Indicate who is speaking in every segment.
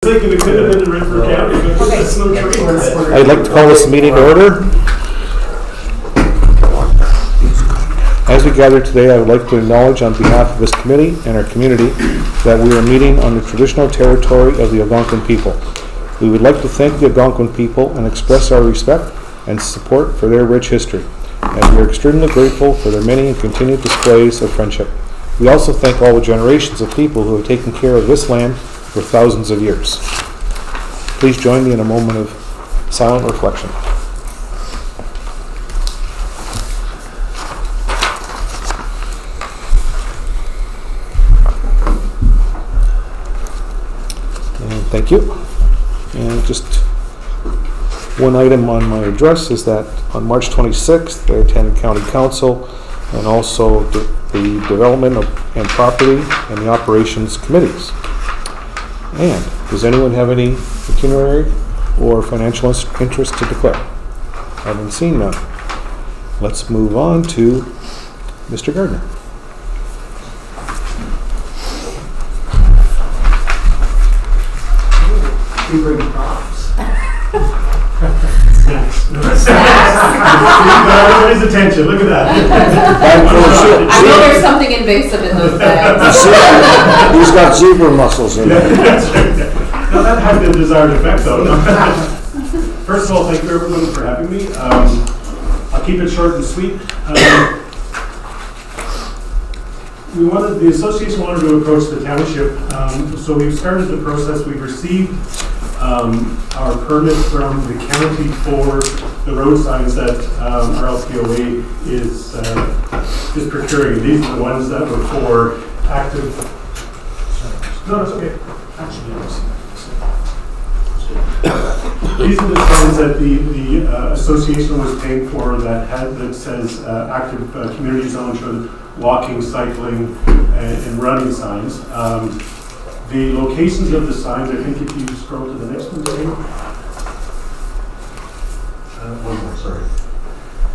Speaker 1: Thinking it could have been in Renfrew County, but there's no tree.
Speaker 2: I'd like to call this meeting to order. As we gather today, I would like to acknowledge on behalf of this committee and our community that we are meeting on the traditional territory of the Algonquin people. We would like to thank the Algonquin people and express our respect and support for their rich history, and we are extremely grateful for their many and continued displays of friendship. We also thank all the generations of people who have taken care of this land for thousands of years. Please join me in a moment of silent reflection. And thank you. And just one item on my address is that on March 26th, I attended County Council and also the Development and Property and the Operations Committees. And does anyone have any pecuniary or financial interest to declare? Haven't seen none. Let's move on to Mr. Gardner.
Speaker 1: You bring props. Everybody's attention, look at that.
Speaker 3: I know there's something invasive in those bags.
Speaker 2: He's got zebra muscles in it.
Speaker 1: Now that had the desired effect though. First of all, thank you everyone for having me. I'll keep it short and sweet. The association wanted to approach the township, so we've started the process. We've received our permit from the county for the road signs that our LPOA is procuring. These are the ones that were for active. No, it's okay. These are the signs that the association was paying for that says active community zone for walking, cycling, and running signs. The locations of the signs, I think if you scroll to the next one, Dave. One more, sorry.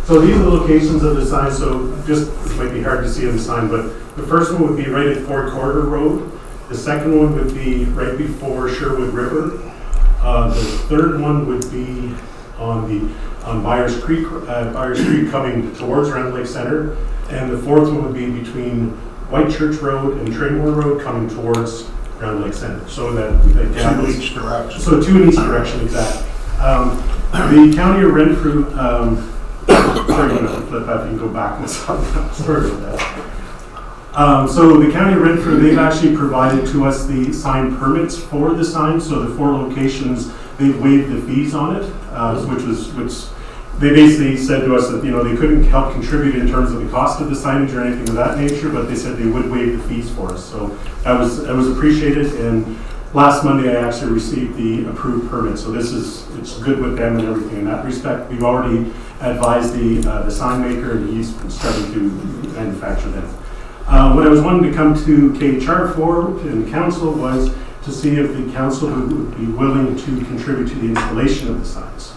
Speaker 1: So these are the locations of the signs, so just, it might be hard to see on the sign, but the first one would be right at Ford Corridor Road. The second one would be right before Sherwood River. The third one would be on Byers Creek coming towards Round Lake Center. And the fourth one would be between White Church Road and Trademore Road coming towards Round Lake Center. So that gap is,
Speaker 4: each direction.
Speaker 1: So two in each direction, exactly. The county of Renfrew, sorry, I'm going to flip up, you can go back. Sorry about that. So the county of Renfrew, they've actually provided to us the sign permits for the signs. So the 4 locations, they've waived the fees on it, which they basically said to us that they couldn't help contribute in terms of the cost of the signage or anything of that nature, but they said they would waive the fees for us. So that was appreciated. And last Monday, I actually received the approved permit. So it's good with them and everything in that respect. We've already advised the sign maker, and he's starting to manufacture them. What I was wanting to come to KHR for and council was to see if the council would be willing to contribute to the installation of the signs.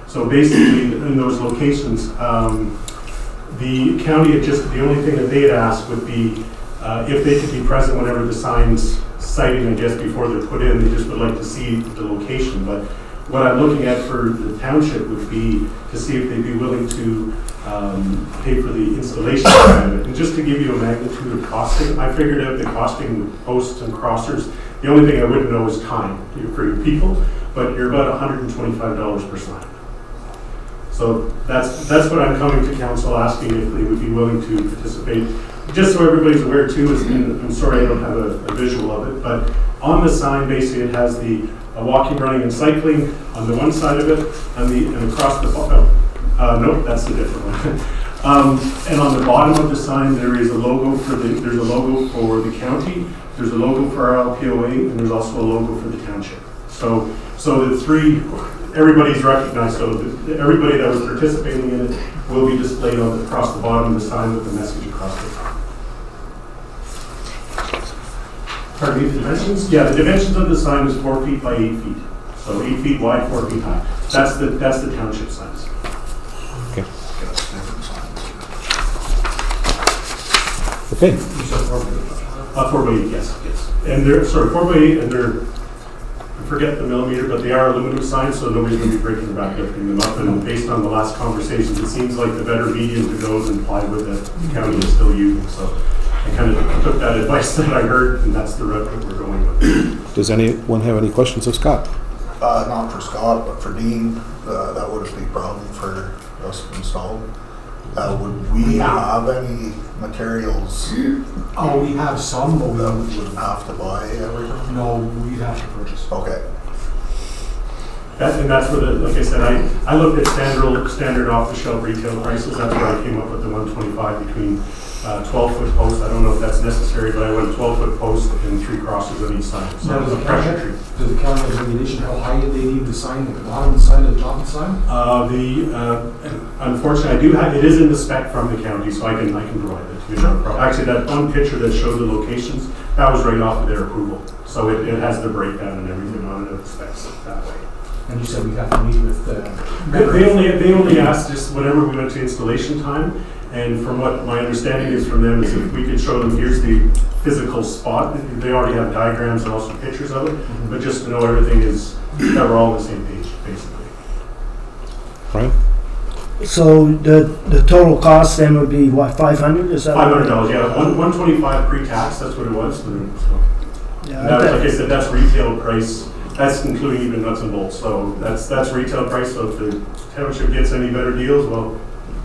Speaker 1: So basically, in those locations, the county the only thing that they had asked would be if they could be present whenever the signs sighting, I guess, before they're put in. They just would like to see the location. But what I'm looking at for the township would be to see if they'd be willing to pay for the installation of it. And just to give you a magnitude of costing, I figured out the costing with posts and crossers. The only thing I wouldn't know is time for your people, but you're about $125 per sign. So that's what I'm coming to council asking if they would be willing to participate. Just so everybody's aware too, and I'm sorry I don't have a visual of it, but on the sign basically it has the walking, running, and cycling on the one side of it, and across the nope, that's a different one. And on the bottom of the sign there is a logo there's a logo for the county, there's a logo for our LPOA, and there's also a logo for the township. So the three. Everybody's recognized, so everybody that was participating in it will be displayed across the bottom of the sign with the message across the top. Pardon me, the dimensions? Yeah, the dimensions of the sign is 4 feet by 8 feet. So 8 feet wide, 4 feet high. That's the township signs.
Speaker 2: Okay. Okay.
Speaker 1: You said 4 by 8, yes. And they're, sorry, 4 by 8, and they're forget the millimeter, but they are aluminum signs, so nobody's going to be breaking their back lifting them up. And based on the last conversations, it seems like the better medium to go than plywood that the county is still using. So I kind of took that advice that I heard, and that's the route that we're going with.
Speaker 2: Does anyone have any questions of Scott?
Speaker 4: Not for Scott, but for Dean, that would be a problem for us to install. Would we have any materials?
Speaker 5: Oh, we have some, but we
Speaker 4: That
Speaker 5: don't.
Speaker 4: we wouldn't have to buy everything?
Speaker 5: No, we'd have to purchase.
Speaker 4: Okay.
Speaker 1: And that's where like I said, I looked at standard off-the-shelf retail prices. That's where I came up with the 125 between 12-foot posts. I don't know if that's necessary, but I went 12-foot post and 3 crosses on each side. So
Speaker 5: Now,
Speaker 1: it was a pressure treat.
Speaker 5: Does the county have regulation how high they need the sign, at the bottom of the sign, at the top of the sign?
Speaker 1: Unfortunately, I do have, it is in the spec from the county, so I can provide it to you. No problem. Actually, that one picture that showed the locations, that was right off of their approval. So it has the breakdown and everything on it, of the specs that way.
Speaker 5: And you said we have to meet with the.
Speaker 1: They only asked just whenever we went to installation time, and from what my understanding is from them is if we could show them, here's the physical spot, they already have diagrams and also pictures of it, but just to know everything is, that we're all on the same page, basically.
Speaker 2: Right?
Speaker 6: So the total cost then would be what, 500? Is that
Speaker 1: $500, yeah, 125 pre-tax, that's what it was. So,
Speaker 6: Yeah,
Speaker 1: that was, like I said, that's retail price, that's including even nuts and bolts, so that's retail price, so if the township gets any better deals, well,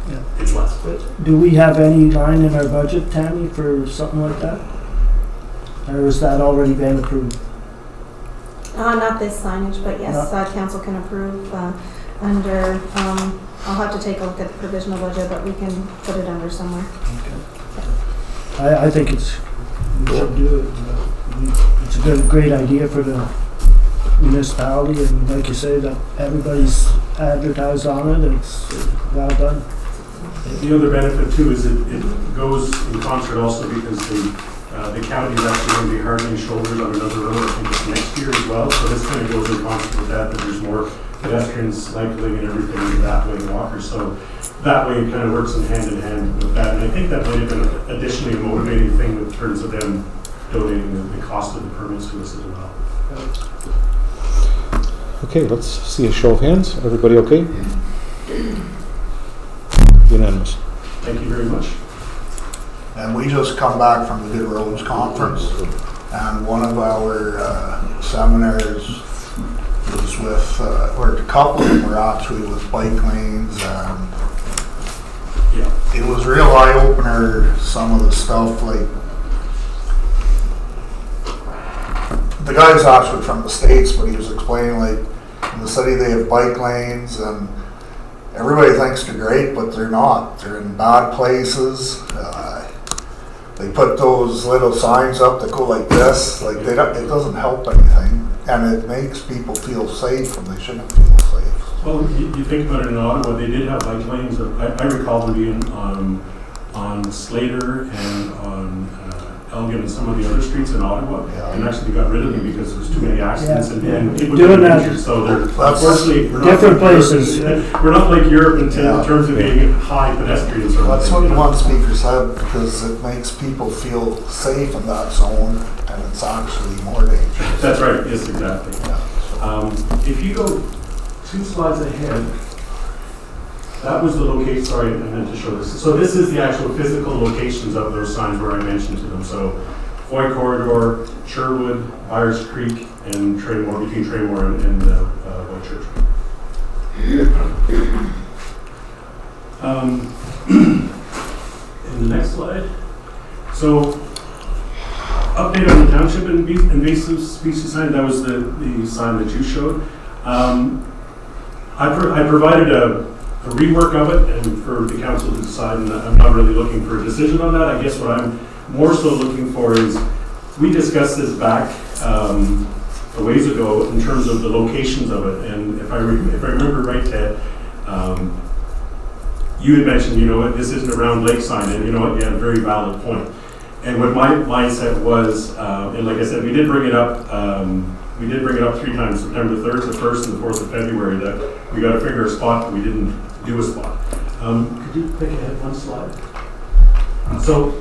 Speaker 6: Yeah.
Speaker 1: it's less.
Speaker 6: Do we have any line in our budget, Tammy, for something like that? Or has that already been approved?
Speaker 7: Not this signage, but yes, council can approve under, I'll have to take a look at the provisional budget, but we can put it under somewhere.
Speaker 6: I think we should do it. It's a great idea for the municipality, and like you say, that everybody's advertised on it, it's well done.
Speaker 1: The other benefit too is it goes in concert also because the county is actually going to be hardening shoulders on another road, I think it's next year as well, so this kind of goes in concert with that there's more pedestrians cycling and everything that way, walkers, so that way it kind of works in hand with that, and I think that might have been additionally a motivating thing in terms of them donating the cost of the permits to us as well.
Speaker 2: Okay, let's see a show of hands. Everybody okay? Unanimous.
Speaker 1: Thank you very much.
Speaker 4: And we just come back from the Good Roads Conference, and one of our seminars was with, or a couple of them were actually with bike lanes, and
Speaker 1: Yeah.
Speaker 4: it was real eye-opener, some of the stuff, like, the guy's actually from the States, but he was explaining, like, in the city they have bike lanes, and everybody thinks they're great, but they're not. They're in bad places. They put those little signs up that go like this, like it doesn't help anything, and it makes people feel safe when they shouldn't feel safe.
Speaker 1: Well, you think about it in Ottawa, they did have bike lanes. I recall them being on Slater and on Elgin and some of the other streets in Ottawa.
Speaker 4: Yeah.
Speaker 1: And actually they got rid of them because there was too many accidents and people
Speaker 6: Doing
Speaker 1: getting
Speaker 6: that.
Speaker 1: injured. So they're,
Speaker 4: That's
Speaker 1: unfortunately, we're not
Speaker 6: different
Speaker 1: like Europe
Speaker 6: places.
Speaker 1: We're not like Europe in
Speaker 4: Yeah.
Speaker 1: terms of being high pedestrians. Or
Speaker 4: That's
Speaker 1: anything,
Speaker 4: what one speaker said, because it makes people feel safe in that zone, and it's actually more dangerous.
Speaker 1: That's right. Yes, exactly.
Speaker 4: Yeah, so.
Speaker 1: If you go 2 slides ahead, that was the location, sorry, I meant to show this. So this is the actual physical locations of those signs where I mentioned to them. So Foy Corridor, Sherwood, Byers Creek, and Traymore, between Traymore and White Church. In the next slide. So update on the township invasive species sign, that was the sign that you showed. I provided a rework of it and for the council to decide, and I'm not really looking for a decision on that. I guess what I'm more so looking for is, we discussed this back a ways ago in terms of the locations of it, and if I remember right, Ted, you had mentioned, you know what, this isn't a round lake sign, and you know what, you had a very valid point. And what my mindset was, and like I said, we did bring it up 3 times, September 3rd, the 1st, and the 4th of February, that we got to figure a spot, but we didn't do a spot. Could you pick ahead 1 slide? So,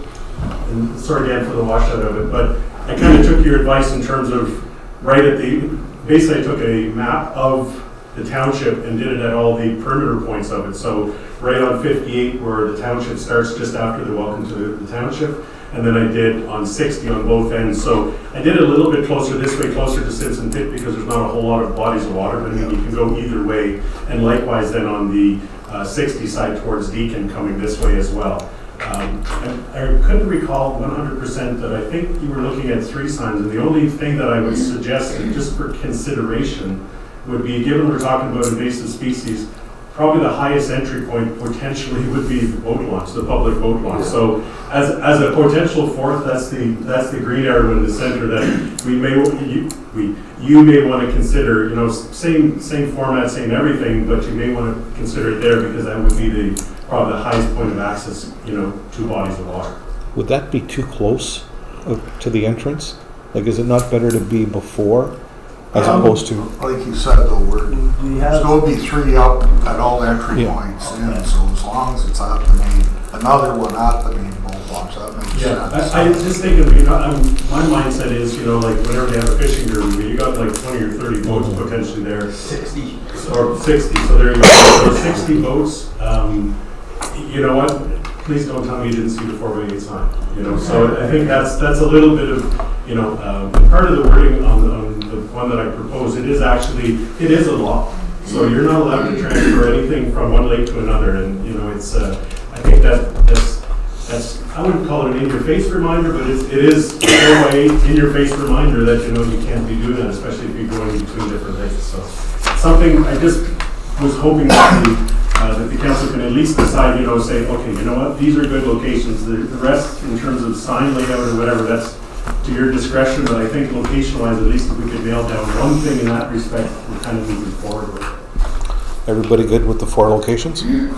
Speaker 1: and sorry again for the washout of it, but I kind of took your advice in terms of right at the basically I took a map of the township and did it at all the perimeter points of it. So right on 58 where the township starts just after the welcome to the township. And then I did on 60 on both ends. So I did it a little bit closer this way, closer to Simpson Pit because there's not a whole lot of bodies of water, but I mean, you can go either way. And likewise then on the 60 side towards Deacon coming this way as well. And I couldn't recall 100% that I think you were looking at 3 signs. And the only thing that I would suggest just for consideration would be, given we're talking about invasive species, probably the highest entry point potentially would be the boat launch, the public boat launch. So as a potential fourth, that's the green arrow in the center that you may want to consider. You know, same format, same everything, but you may want to consider it there because that would be probably the highest point of access, you know, to bodies of water.
Speaker 2: Would that be too close to the entrance? Like, is it not better to be before as opposed to?
Speaker 4: Like you said, though,
Speaker 6: We
Speaker 4: there's
Speaker 6: have,
Speaker 4: going to be 3 up at all the entry
Speaker 2: Yeah.
Speaker 4: points in, so as long as it's at the main, another one at the main boat launch, that makes sense.
Speaker 1: I just think of, you know, my mindset is, you know, like whenever they have a fishing derby, you got like 20 or 30 boats potentially there.
Speaker 8: 60.
Speaker 1: Or 60, so there you go. So 60 boats. You know what? Please don't tell me you didn't see the 4x8 sign. You know, so I think that's a little bit of, you know, part of the wording on the one that I proposed. It is a law. So you're not allowed to transfer anything from one lake to another, and you know, it's. I think that's I wouldn't call it an in-your-face reminder, but it is a way in-your-face reminder that you know you can't be doing that, especially if you're going between different lakes. So something I just was hoping that the council can at least decide, you know, say, okay, you know what, these are good locations. The rest, in terms of sign layout or whatever, that's to your discretion. But I think location-wise, at least if we could nail down one thing in that respect, we're kind of moving forward with it.
Speaker 2: Everybody good with the 4 locations?
Speaker 5: Is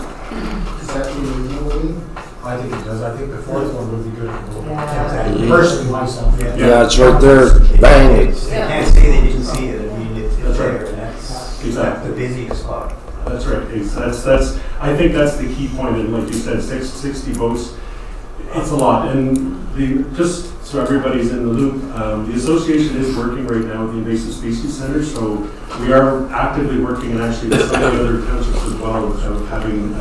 Speaker 5: that the original one? I think it does. I think the 4th one would be good.
Speaker 3: Yeah.
Speaker 5: Personally, myself, yeah.
Speaker 9: Yeah, it's right there, bang.
Speaker 8: They can't say they didn't see it. I mean, it's
Speaker 1: That's right.
Speaker 8: there, and that's
Speaker 1: Exactly.
Speaker 8: the busiest spot.
Speaker 1: That's right. That's. I think that's the key point. And like you said, 60 boats. It's a lot. And just so everybody's in the loop, the association is working right now with the Invasive Species Center. So we are actively working, and actually with some of the other townships as well, of having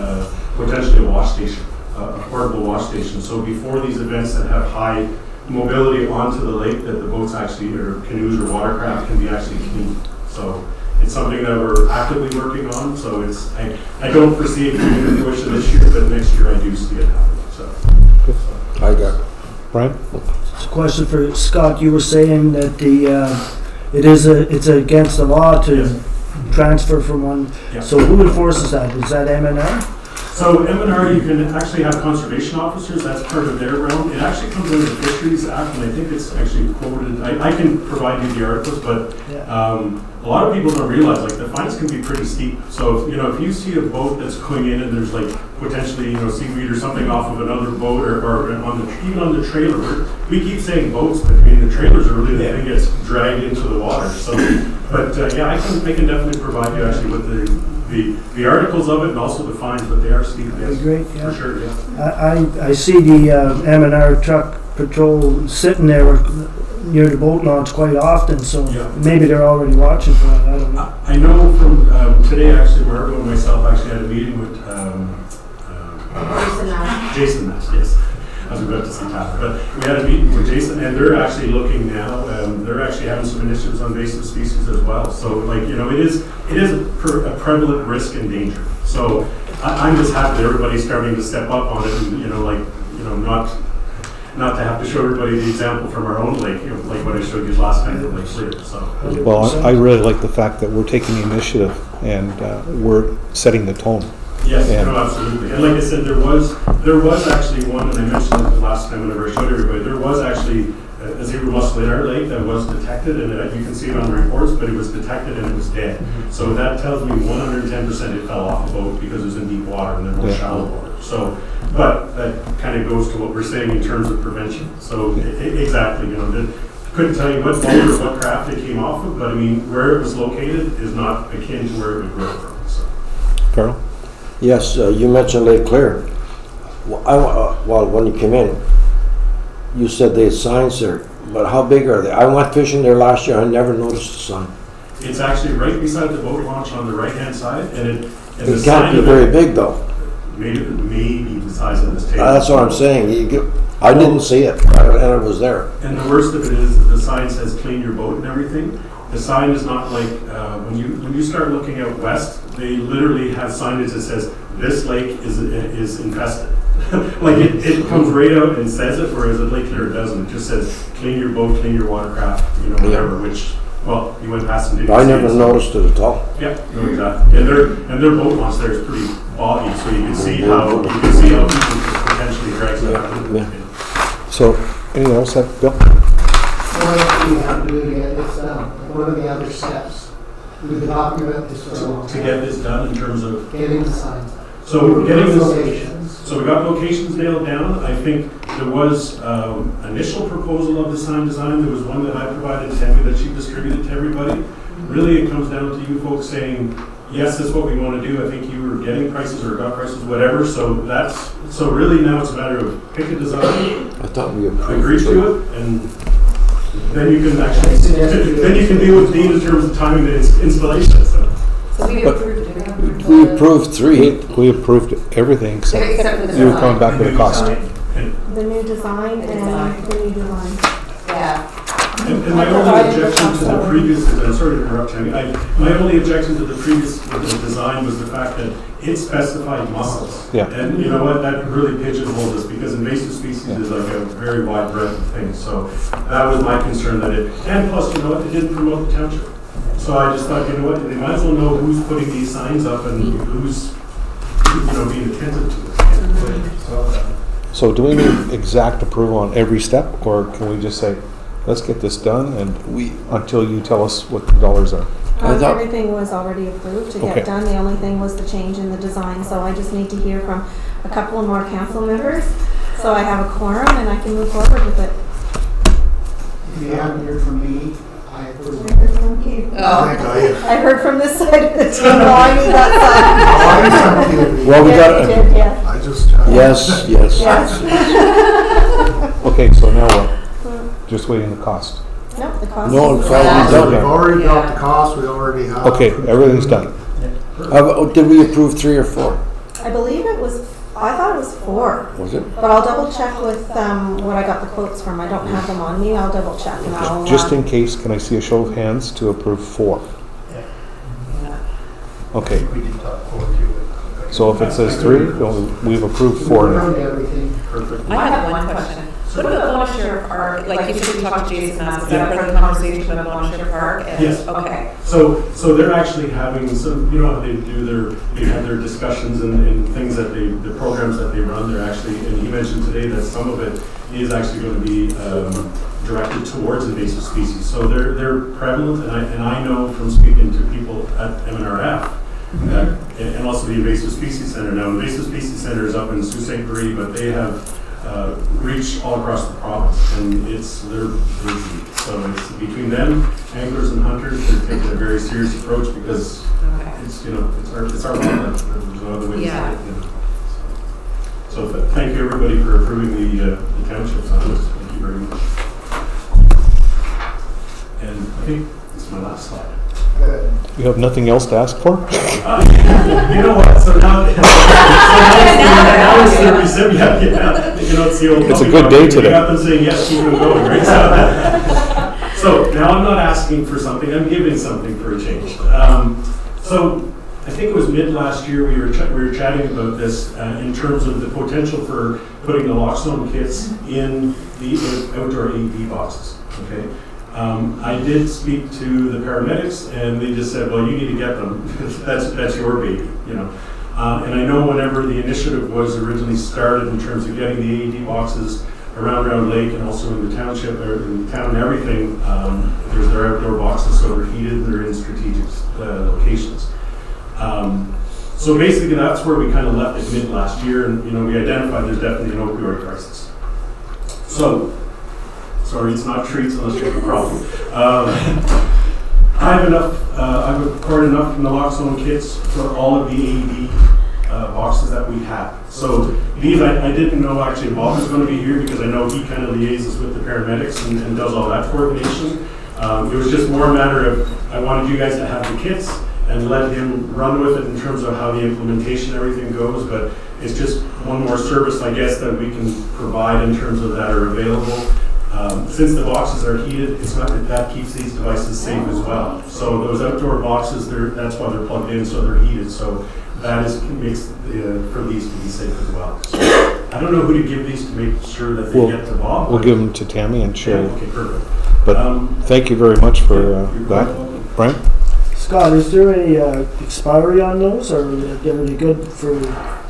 Speaker 1: potentially a wash station, a portable wash station. So before these events that have high mobility onto the lake, that the boats actually, or canoes or watercraft, can be actually cleaned. So it's something that we're actively working on. So it's I don't foresee it coming to fruition this year, but next year I do see it happening. So
Speaker 9: I got
Speaker 2: Brian?
Speaker 6: it's a question for Scott. You were saying that it's against the law to transfer from one.
Speaker 1: yeah.
Speaker 6: So who enforces that? Is that MNR?
Speaker 1: So M&R, you can actually have conservation officers. That's part of their realm. It actually comes under the Fisheries Act, and I think it's actually quoted. I can provide you the articles, but a lot of people don't realize like the fines can be pretty steep. So if you see a boat that's going in and there's like potentially seaweed or something off of another boat or even on the trailer. We keep saying boats, but I mean the trailers are really the thing that gets dragged into the water. So, but yeah, I can definitely provide you actually with the articles of it and also the fines, but they are steep. Yes,
Speaker 6: Great, yeah.
Speaker 1: for sure. Yeah.
Speaker 6: I see the M&R truck patrol sitting there near the boat launch quite often, so
Speaker 1: Yeah.
Speaker 6: maybe they're already watching for it. I don't know.
Speaker 1: I know from today actually, Margo and myself actually had a meeting with Jason Nash, yes. I was about to say Tyler, but we had a meeting with Jason, and they're actually looking now. They're actually having some initiatives on invasive species as well. So, it is a prevalent risk and danger. So, I'm just happy that everybody's starting to step up on it, and not to have to show everybody the example from our own lake, like what I showed you last time from Lake Clear. So,
Speaker 2: Well, I really like the fact that we're taking the initiative and we're setting the tone.
Speaker 1: yes,
Speaker 2: Yeah.
Speaker 1: no, absolutely. And like I said, there was actually one, and I mentioned it the last time whenever I showed everybody, there was actually a zebra mussel in our lake that was detected, and you can see it on the reports, but it was detected and it was dead. So that tells me 110% it fell off a boat because it was in deep water and then more shallow water. So, but that kind of goes to what we're saying in terms of prevention. So exactly, couldn't tell you what boat or what craft it came off of, but I mean, where it was located is not akin to where it would grow from. So.
Speaker 2: Carol?
Speaker 9: Yes, you mentioned Lake Clear. Well, when you came in, you said they had signs there, but how big are they? I went fishing there last year, I never noticed a sign.
Speaker 1: It's actually right beside the boat launch on the right-hand side, and the
Speaker 9: It
Speaker 1: sign
Speaker 9: can't be
Speaker 1: of
Speaker 9: very big though.
Speaker 1: maybe the size of this table.
Speaker 9: That's what I'm saying. I didn't see it, and it was there.
Speaker 1: And the worst of it is that the sign says clean your boat and everything. The sign is not like, when you start looking out west, they literally have signage that says, this lake is infested. Like it comes right out and says it, whereas at Lake Claire it doesn't. It just says, clean your boat, clean your watercraft, whatever, which, well, you went past and didn't
Speaker 9: I
Speaker 1: see
Speaker 9: never
Speaker 1: it.
Speaker 9: noticed it at all.
Speaker 1: Yeah, no, exactly. And their boat launch there is pretty boggy, so you can see how people could potentially drag stuff.
Speaker 9: Yeah.
Speaker 2: So, anything else, Bill?
Speaker 10: What do we have to do to get this done? What are the other steps? We can document this for a long
Speaker 1: To
Speaker 10: time.
Speaker 1: get this done in terms of,
Speaker 10: Getting the signs.
Speaker 1: so getting this.
Speaker 10: Locations.
Speaker 1: So we got locations nailed down. I think there was initial proposal of the sign design. There was one that I provided to Tammy that she distributed to everybody. Really, it comes down to you folks saying, yes, that's what we want to do. I think you were getting prices or got prices, whatever. So really now it's a matter of pick a design,
Speaker 9: I thought we
Speaker 1: agree to it, and then you can actually, then you can deal with Dean in terms of timing the installation.
Speaker 3: So we
Speaker 2: But
Speaker 3: approved it.
Speaker 9: We approved 3.
Speaker 2: We approved everything except
Speaker 3: Except for the
Speaker 2: you were
Speaker 3: design.
Speaker 2: coming back with a cost.
Speaker 7: The new design and the new design.
Speaker 3: Yeah.
Speaker 1: And my only objection to the previous, I'm sorry to interrupt, Tammy, my only objection to the previous with the design was the fact that it specified mussels.
Speaker 2: Yeah.
Speaker 1: And you know what, that really pigeonholed us, because invasive species is like a very wide breadth of things, so that was my concern that and plus, you know what, it didn't promote the township. So I just thought, you know what, they might as well know who's putting these signs up and who's, being attentive to it.
Speaker 2: So do we need exact approval on every step, or can we just say, let's get this done and until you tell us what the dollars are?
Speaker 9: I thought-
Speaker 7: Everything was already approved to
Speaker 2: Okay.
Speaker 7: get done. The only thing was the change in the design, so I just need to hear from a couple of more council members. So I have a quorum and I can move forward with it.
Speaker 10: If you haven't heard from me, I approve.
Speaker 3: Oh.
Speaker 7: I heard from this side of the team, well, I need that side.
Speaker 2: Well, we
Speaker 7: Yeah,
Speaker 2: got,
Speaker 7: you did, yeah.
Speaker 4: I just.
Speaker 9: Yes, yes.
Speaker 7: Yes.
Speaker 2: okay, so now what? Just waiting the cost.
Speaker 7: Nope, the cost.
Speaker 9: No,
Speaker 7: is-
Speaker 9: it's already
Speaker 4: So
Speaker 9: done.
Speaker 4: we've already got the cost, we already have.
Speaker 2: Okay, everything's done.
Speaker 9: Did we approve 3 or 4?
Speaker 7: I believe it was, I thought it was 4,
Speaker 9: Was it?
Speaker 7: but I'll double check with what I got the quotes from. I don't have them on me. I'll double check and I'll.
Speaker 2: Just in case, can I see a show of hands to approve 4? Okay,
Speaker 8: We did talk forward to it.
Speaker 2: so if it says 3, then we've approved 4 now.
Speaker 10: Approved everything.
Speaker 1: Perfect.
Speaker 3: I have one question. What about Bonus Sheriff Park? Like you said, you talked to Jason last, is that part of the conversation about Bonus Sheriff Park? And-
Speaker 1: Yes.
Speaker 3: Okay.
Speaker 1: So they're actually having some, how they do they have their discussions and things that the programs that they run, they're actually, and he mentioned today that some of it is actually going to be directed towards invasive species. So they're prevalent, and I know from speaking to people at MNRF, and also the Invasive Species Center. Now, Invasive Species Center is up in Sault Ste. Marie, but they have reach all across the province, and they're busy. So it's between them, anglers and hunters, they're taking a very serious approach because
Speaker 3: Okay.
Speaker 1: it's our wildlife. There's no other way to say
Speaker 3: Yeah.
Speaker 1: it. So thank you everybody for approving the township signs. Thank you very much. And I think it's my last slide.
Speaker 2: You have nothing else to ask for?
Speaker 1: You know what? So now it's the recipient. It's the old.
Speaker 2: It's a good day today.
Speaker 1: You got them saying yes, keep them going, right? So now I'm not asking for something. I'm giving something for a change. So I think it was mid last year we were chatting about this in terms of the potential for putting the Lockstone kits in the outdoor AED boxes. Okay. I did speak to the paramedics, and they just said, "Well, you need to get them. that's your baby, And I know whenever the initiative was originally started in terms of getting the AED boxes around Round Lake and also in the township or in the town and everything, there's their outdoor boxes, so they're heated. They're in strategic locations. So basically, that's where we kind of left it mid last year, and we identified there's definitely an opioid crisis. So. Sorry, it's not treats unless you have a problem. I have enough. I've acquired enough from the Lockstone kits for all of the AED boxes that we have. So these, I didn't know actually Bob was going to be here because I know he kind of liaises with the paramedics and does all that coordination. It was just more a matter of I wanted you guys to have the kits and let him run with it in terms of how the implementation, everything goes, but it's just one more service, I guess, that we can provide in terms of that are available. Since the boxes are heated, that keeps these devices safe as well. So those outdoor boxes, that's why they're plugged in, so they're heated. So that makes for these to be safe as well. So I don't know who to give these to make sure that they get to Bob.
Speaker 2: We'll give them to Tammy and
Speaker 1: Yeah,
Speaker 2: Sherry.
Speaker 1: okay, perfect.
Speaker 2: But thank you very much for
Speaker 1: You're
Speaker 2: that.
Speaker 1: welcome.
Speaker 2: Brian?
Speaker 6: Scott, is there any expiry on those, or are they good for?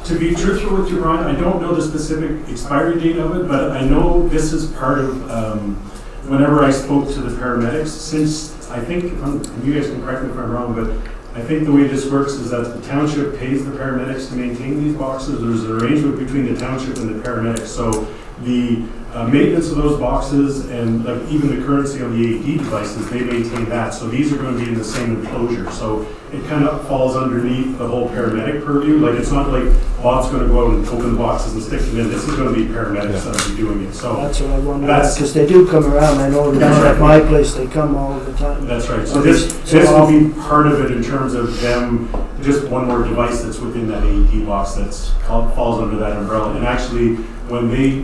Speaker 1: To be truthful with you, Ron, I don't know the specific expiry date of it, but I know this is part of, whenever I spoke to the paramedics, since I think, you guys can correct me if I'm wrong, but I think the way this works is that the township pays the paramedics to maintain these boxes. There's an arrangement between the township and the paramedics. So the maintenance of those boxes and like even the currency on the AED devices, they maintain that. So these are going to be in the same enclosure. So it kind of falls underneath the whole paramedic purview. Like it's not like Bob's going to go out and open the boxes and stick them in. This is going to be paramedics that will be doing it. So
Speaker 6: That's what I wondered,
Speaker 1: That's-
Speaker 6: because they do come around. I know down at my place they come all the time.
Speaker 1: that's right. So
Speaker 6: Okay,
Speaker 1: this
Speaker 6: so
Speaker 1: will be part of it in terms of them, just one more device that's within that AED box that's falls under that umbrella. And actually, when they,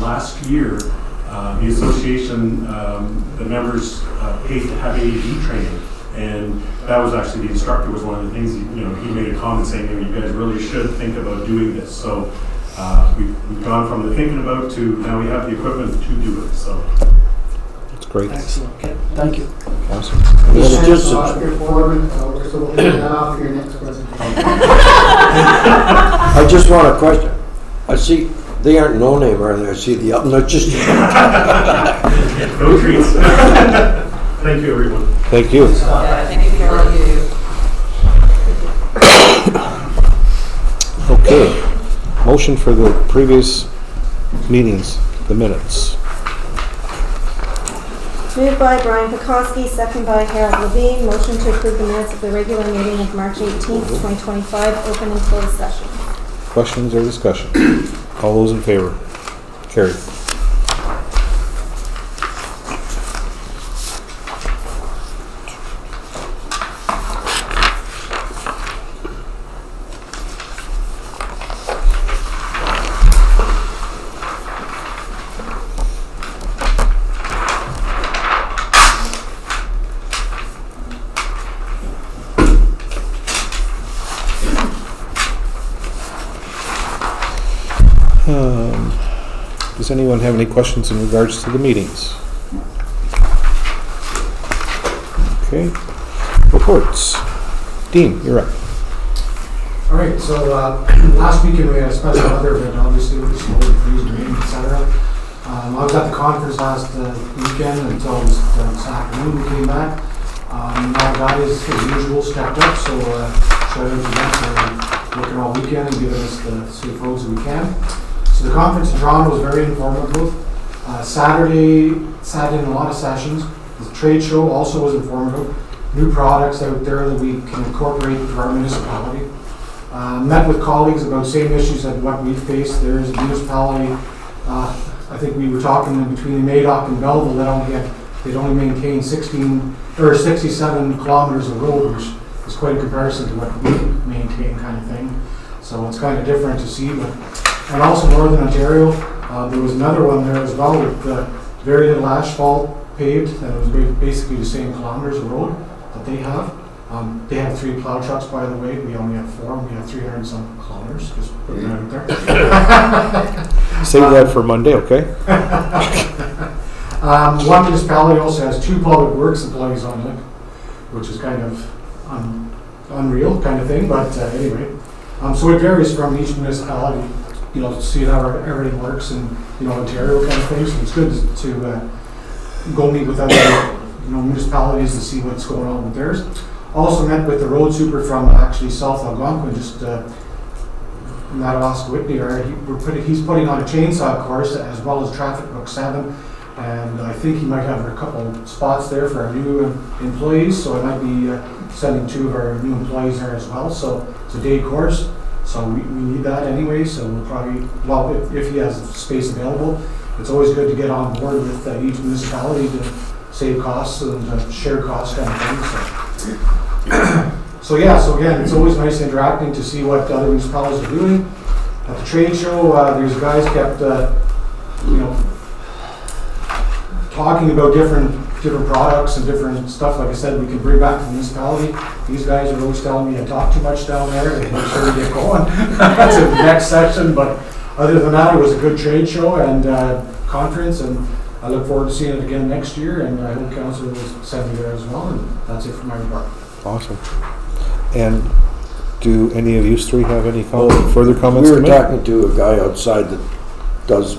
Speaker 1: last year, the association, the members paid to have AED training. And that was actually, the instructor was one of the things, he made a comment saying, you guys really should think about doing this. So we've gone from the thinking about to now we have the equipment to do it, so.
Speaker 2: That's great.
Speaker 6: Excellent. Okay. Thank you.
Speaker 2: Awesome.
Speaker 9: It's just a-
Speaker 10: Your foreman, we're still looking that off for your next presentation.
Speaker 9: I just want a question. I see, they aren't no name, are they? I see the up, no, just,
Speaker 1: No treats. Thank you, everyone.
Speaker 2: Thank you.
Speaker 3: Thank you for all you do.
Speaker 2: Okay. Motion for the previous meetings, the minutes.
Speaker 7: Moved by Brian Pekoski, second by Harold Levine. Motion to approve the minutes of the regular meeting of March 18th, 2025, open and closed session.
Speaker 2: Questions or discussion? All those in favor? Carried. Does anyone have any questions in regards to the meetings? Okay. Reports. Dean, you're up.
Speaker 5: All right, so last weekend we had a special weather event, obviously with the snow and freezing rain, etc. I was at the conference last weekend until this afternoon we came back. Our guys, as usual, stepped up, so shout out to them for working all weekend and giving us the safe roads that we can. So the conference in Toronto was very informative. Saturday sat in a lot of sessions. The trade show also was informative. New products out there that we can incorporate into our municipality. Met with colleagues about same issues that what we face. There is a municipality, I think we were talking between Madoc and Belleville that they'd only maintain 67 kilometers of road, which is quite a comparison to what we maintain kind of thing. So it's kind of different to see. And also Northern Ontario, there was another one there as well with very little asphalt paved, and it was basically the same kilometers of road that they have. They have 3 plow trucks, by the way. We only have 4. We have 300 and some kilometers. Just putting that out there.
Speaker 2: Save that for Monday, okay?
Speaker 5: One municipality also has 2 public works employees on it, which is kind of unreal kind of thing. But anyway, so it varies from each municipality. To see how everything works in Ontario kind of thing. So it's good to go meet with other municipalities to see what's going on with theirs. Also met with the road super from actually South Algonquin, just Madawaska Whitney. He's putting on a chainsaw course as well as Traffic Book 7, and I think he might have a couple spots there for our new employees. So I might be sending 2 of our new employees there as well. So it's a day course. So we need that anyway, so we'll probably, if he has space available, it's always good to get on board with each municipality to save costs and share costs kind of thing. So So yeah, so again, it's always nice interacting to see what other municipalities are doing. At the trade show, there's guys kept, talking about different products and different stuff. Like I said, we can bring back to the municipality. These guys are always telling me I talk too much down there. They make sure we get going. That's the next section. But other than that, it was a good trade show and conference, and I look forward to seeing it again next year. And I hope council will send me there as well. And that's it for my report.
Speaker 2: Awesome. And do any of you three have any further comments
Speaker 9: We
Speaker 2: to
Speaker 9: were
Speaker 2: make?
Speaker 9: talking to a guy outside that does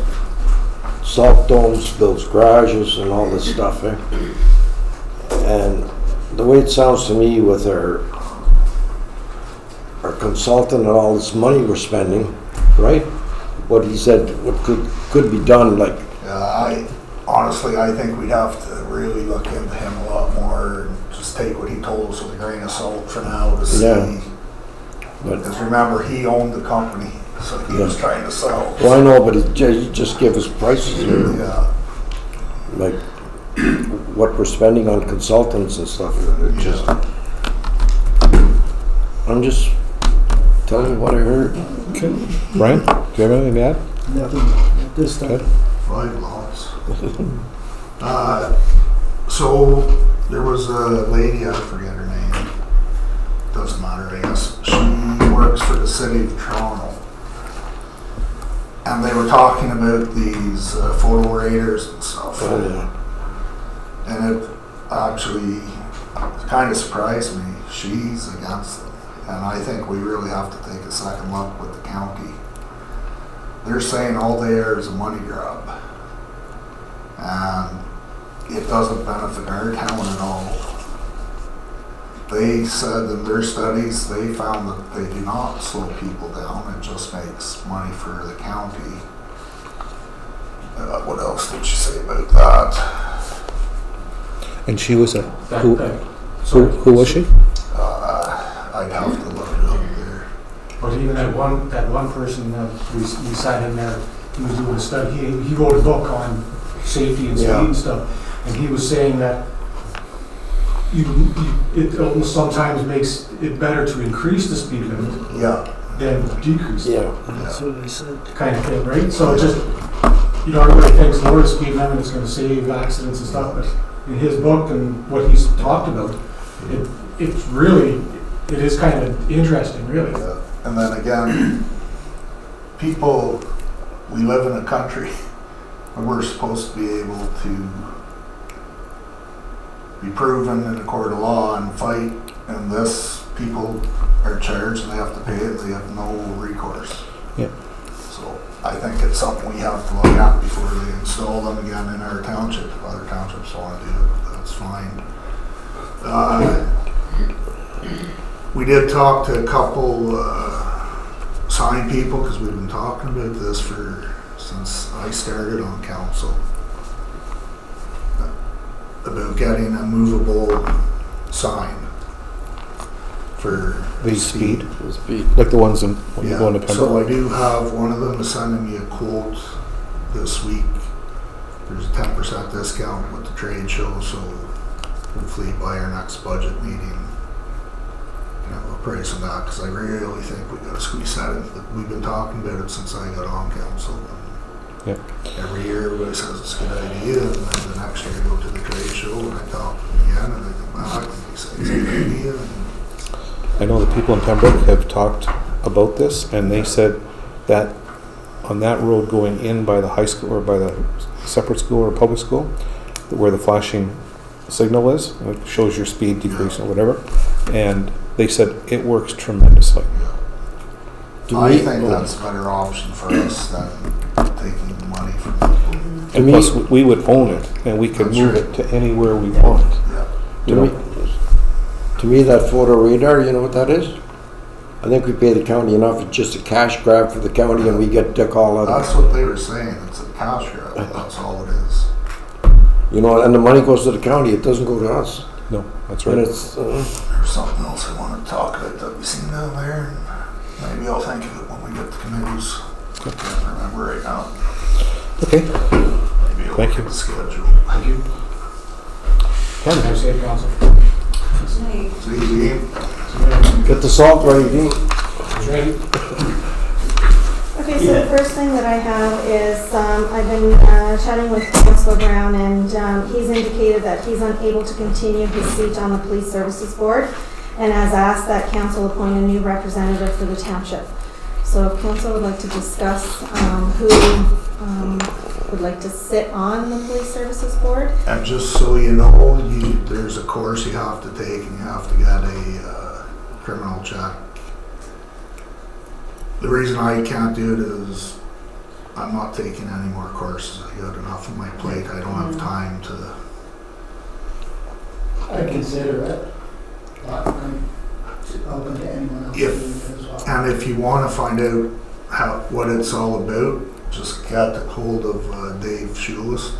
Speaker 9: salt domes, builds garages and all this stuff, eh? And the way it sounds to me with our consultant and all this money we're spending, right? What he said, what could be done, like,
Speaker 4: Yeah, I think we'd have to really look into him a lot more and just take what he told us with a grain of salt for now to see.
Speaker 9: Yeah. But
Speaker 4: Because remember, he owned the company, so he was trying to sell.
Speaker 9: well, I know, but he just gave us prices here,
Speaker 4: Yeah,
Speaker 9: like what we're spending on consultants and stuff. It just, I'm just telling you what I heard.
Speaker 2: Okay. Brian, do you have anything to add?
Speaker 6: Nothing at this time.
Speaker 2: Okay.
Speaker 4: 5 lots. So there was a lady, I forget her name, doesn't matter, I guess. She works for the city of Toronto. And they were talking about these photo radars and stuff.
Speaker 9: Oh, yeah.
Speaker 4: And it actually kind of surprised me. She's against them. And I think we really have to take a second look with the county. They're saying all they are is a money grab. And it doesn't benefit our town at all. They said in their studies, they found that they do not slow people down. It just makes money for the county. What else did she say about that?
Speaker 2: And she was a,
Speaker 5: That-
Speaker 2: who
Speaker 5: that-
Speaker 2: who was she?
Speaker 4: I'd have to look it up there.
Speaker 5: But even that one person that we sat in there, he was doing a study. He wrote a book on safety and speed
Speaker 4: Yeah.
Speaker 5: and stuff, and he was saying that it almost sometimes makes it better to increase the speed limit
Speaker 4: Yeah,
Speaker 5: than decrease it,
Speaker 9: Yeah,
Speaker 6: That's what I said.
Speaker 5: kind of thing, right? So it's just, everybody thinks lower the speed limit is going to save accidents and stuff, but in his book and what he's talked about, it's really, it is kind of interesting, really.
Speaker 4: yeah. And then again, people, we live in a country where we're supposed to be able to be proven in a court of law and fight, and this, people are charged and they have to pay it, they have no recourse.
Speaker 2: Yeah.
Speaker 4: So I think it's something we have to look at before they install them again in our township. If other townships want to do it, that's fine. We did talk to a couple sign people, because we've been talking about this since I started on council, about getting a movable sign for
Speaker 2: The speed,
Speaker 9: the speed.
Speaker 2: like the ones in, when you go into
Speaker 4: So I
Speaker 2: Pembroke?
Speaker 4: do have, one of them is sending me a quote this week. There's a 10% discount with the trade show, so hopefully by our next budget meeting, a price on that, because I really think we gotta squeeze that in. We've been talking about it since I got on council.
Speaker 2: Yep.
Speaker 4: Every year everybody says it's a good idea, and then the next year I go to the trade show and I talk to them again, and they come back and they say it's a good idea. And
Speaker 2: I know the people in Pembroke have talked about this, and they said that on that road going in by the high school, or by the separate school or public school, where the flashing signal is, it shows your speed decrease or whatever, and they said it works tremendously.
Speaker 4: I think that's a better option for us than taking money from people.
Speaker 2: And
Speaker 9: me-
Speaker 2: plus, we would own it, and we could
Speaker 4: That's
Speaker 2: move
Speaker 4: right.
Speaker 2: it to anywhere we want.
Speaker 4: Yeah.
Speaker 2: You
Speaker 9: To
Speaker 2: know,
Speaker 9: me, to me, that photo radar, you know what that is? I think we pay the county enough, it's just a cash grab for the county and we get dick all out of
Speaker 4: That's what they were saying, it's a cash grab, that's all it is.
Speaker 9: it. You know, and the money goes to the county, it doesn't go to us.
Speaker 2: no, that's
Speaker 9: And
Speaker 2: right.
Speaker 9: it's,
Speaker 4: There's something else I want to talk about that we seen down there, and maybe I'll think of it when we get the committees. I can't remember right now.
Speaker 2: Okay,
Speaker 4: Maybe I'll
Speaker 2: Thank
Speaker 4: look
Speaker 2: you.
Speaker 4: at the schedule.
Speaker 5: Thank you.
Speaker 2: Ken?
Speaker 5: Have a safe council.
Speaker 4: It's easy.
Speaker 9: Get the salt ready, Dean.
Speaker 7: Okay, so the first thing that I have is, I've been chatting with Councilor Brown, and he's indicated that he's unable to continue his seat on the Police Services Board, and has asked that council appoint a new representative for the township. So if council would like to discuss who would like to sit on the Police Services Board.
Speaker 4: And just so you know, there's a course you have to take, and you have to get a criminal check. The reason I can't do it is I'm not taking any more courses. I got enough on my plate. I don't have time to.
Speaker 10: I consider it, but I'm open to anyone else
Speaker 4: If-
Speaker 10: doing it as well.
Speaker 4: And if you want to find out what it's all about, just get hold of Dave Schulis,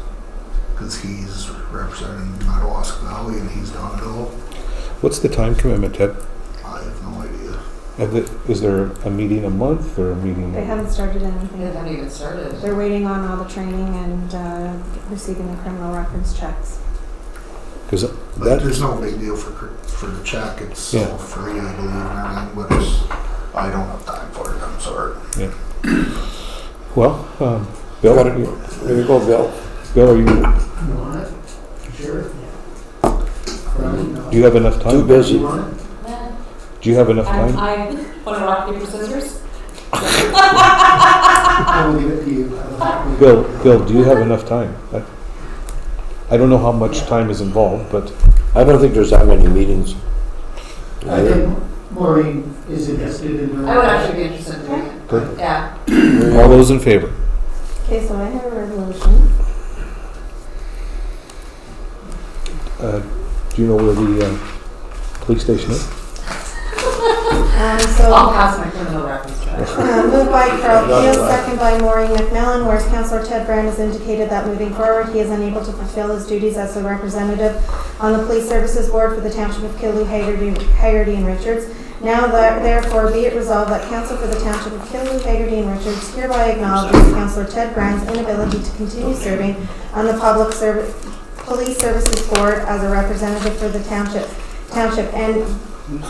Speaker 4: because he's representing Madawaska Valley and he's done it all.
Speaker 2: What's the time commitment, Ted?
Speaker 4: I have no idea.
Speaker 2: Is there a meeting a month or a meeting?
Speaker 7: They haven't started
Speaker 3: They
Speaker 7: anything.
Speaker 3: haven't even started.
Speaker 7: They're waiting on all the training and receiving the criminal reference checks.
Speaker 2: Because
Speaker 4: But
Speaker 2: that,
Speaker 4: there's no big deal for the check. It's
Speaker 2: Yeah.
Speaker 4: all free, I believe, and everything, but I don't have time for it. I'm sorry.
Speaker 2: well, Bill,
Speaker 9: Got it. There you go, Bill.
Speaker 2: Bill, are you,
Speaker 10: You want it? Sure.
Speaker 2: do you have enough time?
Speaker 9: Too busy.
Speaker 10: You want it?
Speaker 2: Do you have enough time?
Speaker 3: I want to rock, paper, scissors.
Speaker 10: I will leave it to you. I will-
Speaker 2: Bill, do you have enough time? I don't know how much time is involved, but
Speaker 9: I don't think there's that many meetings.
Speaker 10: I think Maureen is interested in doing it.
Speaker 3: I would actually be interested in doing it.
Speaker 2: Good.
Speaker 3: Yeah.
Speaker 2: all those in favor?
Speaker 7: Okay, so I have a resolution.
Speaker 2: Do you know where the police station is?
Speaker 7: So.
Speaker 3: I'll pass my criminal reference check.
Speaker 7: Moved by Carl Peel, second by Maureen McMillan, whereas Councillor Ted Brown has indicated that moving forward, he is unable to fulfill his duties as the representative on the Police Services Board for the Township of Killu, Haggerty and Richards. Now therefore be it resolved that Council for the Township of Killu, Haggerty and Richards hereby acknowledges Councillor Ted Brown's inability to continue serving on the Police Services Board as a representative for the township, and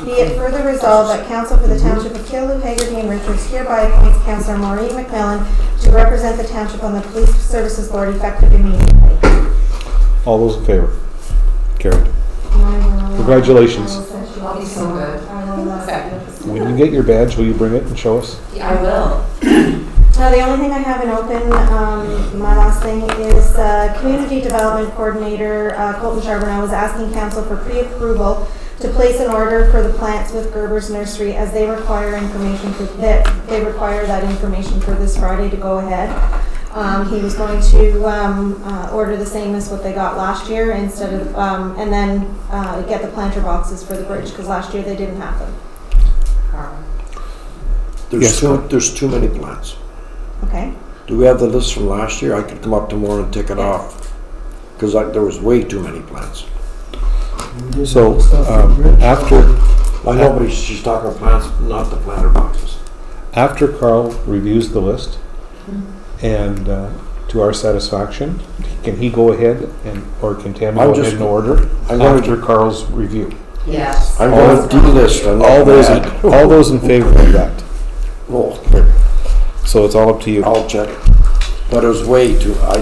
Speaker 7: be it further resolved that Council for the Township of Killu, Haggerty and Richards hereby appoints Councillor Maureen McMillan to represent the township on the Police Services Board effective immediately.
Speaker 2: All those in favor? Carried. Congratulations.
Speaker 3: I'll be so good. Okay.
Speaker 2: When you get your badge, will you bring it and show us?
Speaker 3: Yeah, I will.
Speaker 7: The only thing I have in open, my last thing, is Community Development Coordinator Colton Charbonneau was asking Council for pre-approval to place an order for the plants with Gerber's Nursery, as they require information for they require that information for this Friday to go ahead. He was going to order the same as what they got last year instead of, and then get the planter boxes for the bridge, because last year they didn't have them.
Speaker 2: Yes,
Speaker 9: There's too many plants.
Speaker 7: Okay.
Speaker 9: Do we have the list from last year? I could come up tomorrow and tick it off. Because there was way too many plants.
Speaker 2: So, after
Speaker 9: I know, but she's talking plants, not the planter boxes.
Speaker 2: Carl reviews the list, and to our satisfaction, can he go ahead or can Tammy go ahead and order after Carl's review?
Speaker 3: Yes.
Speaker 9: I'm going to delist. I'm
Speaker 2: All
Speaker 9: not bad.
Speaker 2: those in favor of that?
Speaker 9: Oh,
Speaker 2: So it's all up to you.
Speaker 9: I'll check. But it was way too, I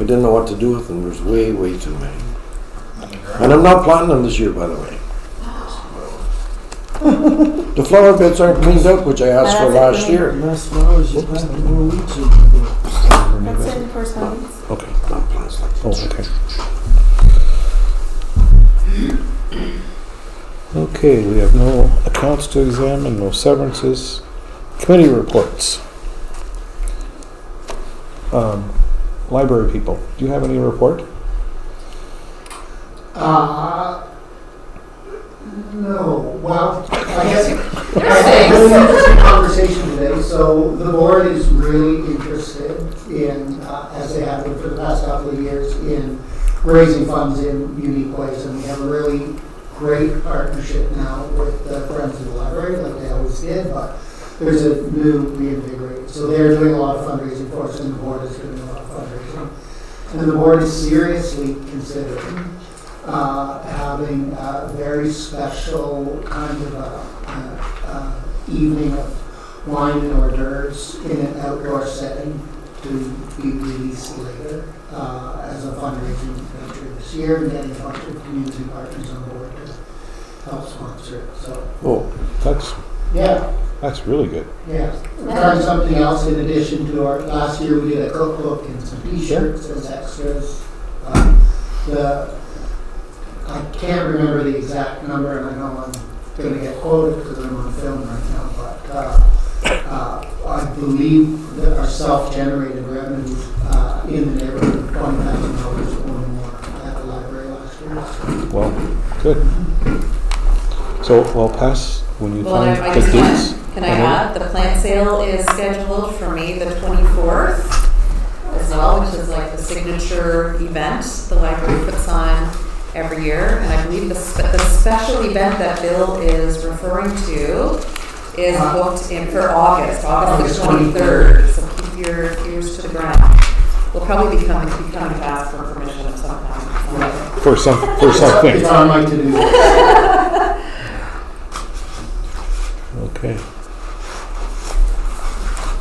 Speaker 9: didn't know what to do with them. There's way too many. And I'm not planting them this year, by the way. The flower beds aren't cleaned up, which I asked for last year.
Speaker 6: Less flowers, you plant more weeds in.
Speaker 7: That's it in correspondence.
Speaker 2: Okay.
Speaker 9: Not plants like
Speaker 2: Oh, okay. Okay, we have no accounts to examine, no severances. Committee reports. Library people, do you have any report?
Speaker 10: No, well, I guess
Speaker 3: They're
Speaker 10: I had
Speaker 3: saying-
Speaker 10: an interesting conversation today. So the board is really interested in, as they have been for the past couple of years, in raising funds in unique ways. And we have a really great partnership now with the Friends of the Library, like they always did, but there's a new reinvigorated. So they're doing a lot of fundraising for us, and the board is doing a lot of fundraising. And the board is seriously considering having a very special kind of a evening of wine and hors d'oeuvres in an outdoor setting to be released later as a fundraising venture this year, and getting a bunch of community partners on board to help sponsor it. So,
Speaker 2: Oh,
Speaker 10: yeah.
Speaker 2: that's really good.
Speaker 10: Yeah, we're trying something else in addition to our, last year we did a cookbook and some t-shirts as extras. I can't remember the exact number, and I know I'm gonna get quoted because I'm on film right now, but I believe that our self-generated revenues in the neighborhood of $20,000 or more at the library last year.
Speaker 2: Well, good. So, well, pass when you
Speaker 3: Well,
Speaker 2: find
Speaker 3: I
Speaker 2: the
Speaker 3: just
Speaker 2: dates.
Speaker 3: can I add, the plant sale is scheduled for May the 24th as well, which is like the signature event the library puts on every year. And I believe the special event that Bill is referring to is booked in for August the 23rd. So keep your ears to the ground. We'll probably be coming to ask for permission of some kind.
Speaker 2: For something.
Speaker 10: It's our night to do that.
Speaker 2: Okay.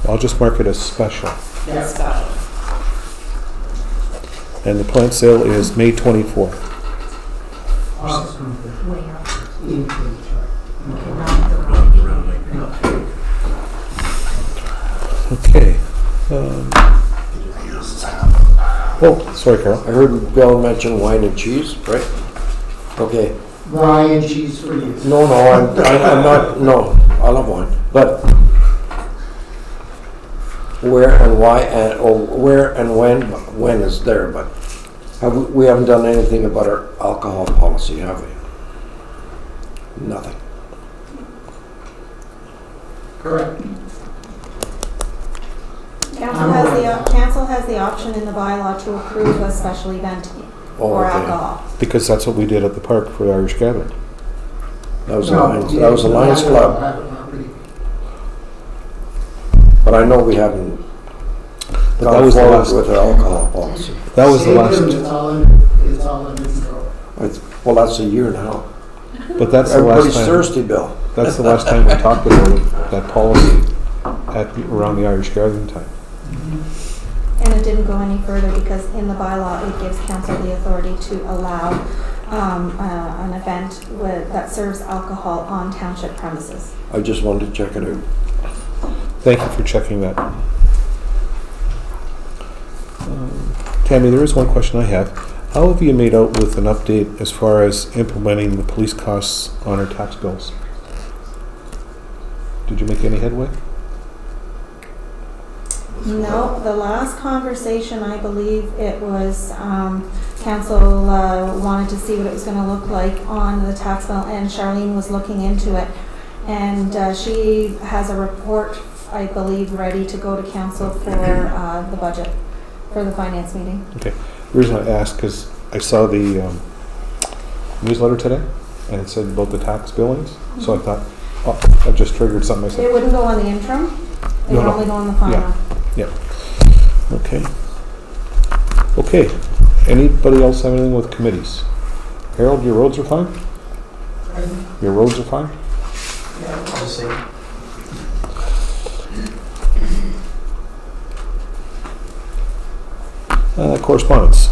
Speaker 2: I'll just mark it as special.
Speaker 10: Yeah.
Speaker 3: Special.
Speaker 2: And the plant sale is May 24th. Okay. Oh, sorry, Carol.
Speaker 9: I heard Bill mention wine and cheese, right? Okay.
Speaker 10: Rye and cheese for you.
Speaker 9: No, I'm not, no, I love wine. But where and why and, or where and when is there, but we haven't done anything about our alcohol policy, have we? Nothing.
Speaker 10: Correct.
Speaker 7: Council has the option in the bylaw to approve a special event for
Speaker 9: okay.
Speaker 7: alcohol.
Speaker 2: Because that's what we did at the park for the Irish Gathering.
Speaker 9: That was a Lions Club. But I know we haven't
Speaker 2: But that
Speaker 9: gone
Speaker 2: was the
Speaker 9: forward
Speaker 2: last.
Speaker 9: with our alcohol policy.
Speaker 2: That was the
Speaker 10: It's
Speaker 2: last.
Speaker 10: all under control.
Speaker 9: Well, that's a year now.
Speaker 2: But that's the last
Speaker 9: Everybody's
Speaker 2: time.
Speaker 9: thirsty, Bill.
Speaker 2: That's the last time we talked about that policy around the Irish Gathering time.
Speaker 7: And it didn't go any further because in the bylaw, it gives council the authority to allow an event that serves alcohol on township premises.
Speaker 9: I just wanted to check it out.
Speaker 2: Thank you for checking that. Tammy, there is one question I have. How have you made out with an update as far as implementing the police costs on our tax bills? Did you make any headway?
Speaker 7: No, the last conversation, I believe it was, council wanted to see what it was gonna look like on the tax bill, and Charlene was looking into it. And she has a report, I believe, ready to go to council for the budget, for the finance meeting.
Speaker 2: Okay. The reason I asked, because I saw the newsletter today, and it said about the tax billings, so I thought, oh, I just triggered something. I said,
Speaker 7: It wouldn't go on the interim, it would
Speaker 2: No.
Speaker 7: only go on the final.
Speaker 2: okay. Okay. Anybody else have anything with committees? Harold, your roads are fine? Your roads are fine?
Speaker 8: Yeah, I'll just say.
Speaker 2: Correspondence.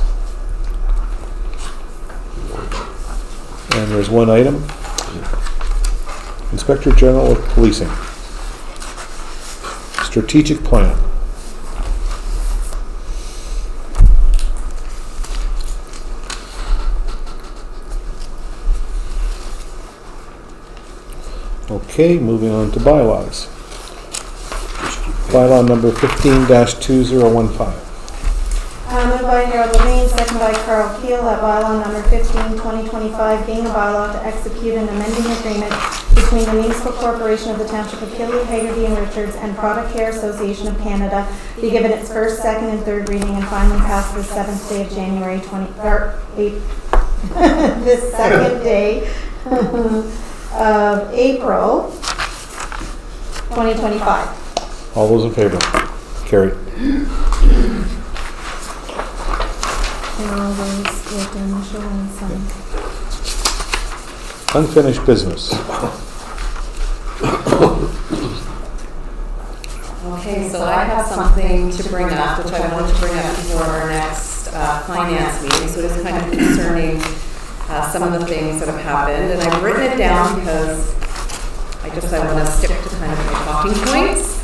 Speaker 2: And there's one item. Inspector General of Policing. Strategic plan. Okay, moving on to bylaws. Bylaw number 15-2015.
Speaker 7: Moved by Harold Levine, second by Carl Keel, that bylaw number 15, 2025, being a bylaw to execute an amending agreement between the Municipal Corporation of the Township of Killy, Hagerty and Richards and Product Care Association of Canada, be given its first, second, and third reading and finally passed this 7th day of January 20, or 8, this 2nd day of April 2025.
Speaker 2: All those in favor? Carried.
Speaker 7: And all those with the initial and sign.
Speaker 2: Unfinished business.
Speaker 3: Okay, so I have something to bring up, which I wanted to bring up before our next finance meeting. So it is kind of concerning some of the things that have happened. And I've written it down because I want to stick to kind of my talking points.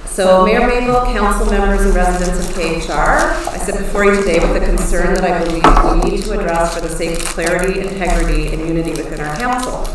Speaker 3: So Mayor Mabel, council members and residents of KHR, I sit before you today with a concern that I believe we need to address for the sake of clarity, integrity, and unity within our council.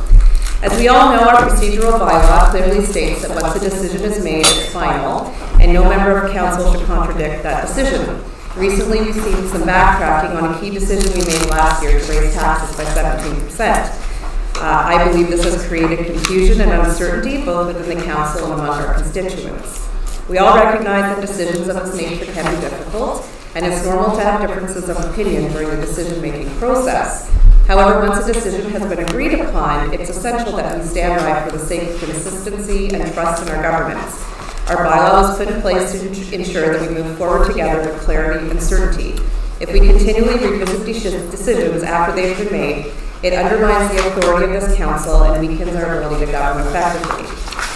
Speaker 3: As we all know, our procedural bylaw clearly states that once a decision is made, it's final, and no member of council should contradict that decision. Recently, we've seen some backtracking on a key decision we made last year to raise taxes by 17%. I believe this has created confusion and uncertainty both within the council and among our constituents. We all recognize that decisions of this nature can be difficult, and it's normal to have differences of opinion during the decision-making process. However, once a decision has been agreed upon, it's essential that we stand by for the sake of consistency and trust in our governance. Our bylaw was put in place to ensure that we move forward together with clarity and certainty. If we continually revisit decisions after they've been made, it undermines the authority of this council and weakens our ability to govern effectively.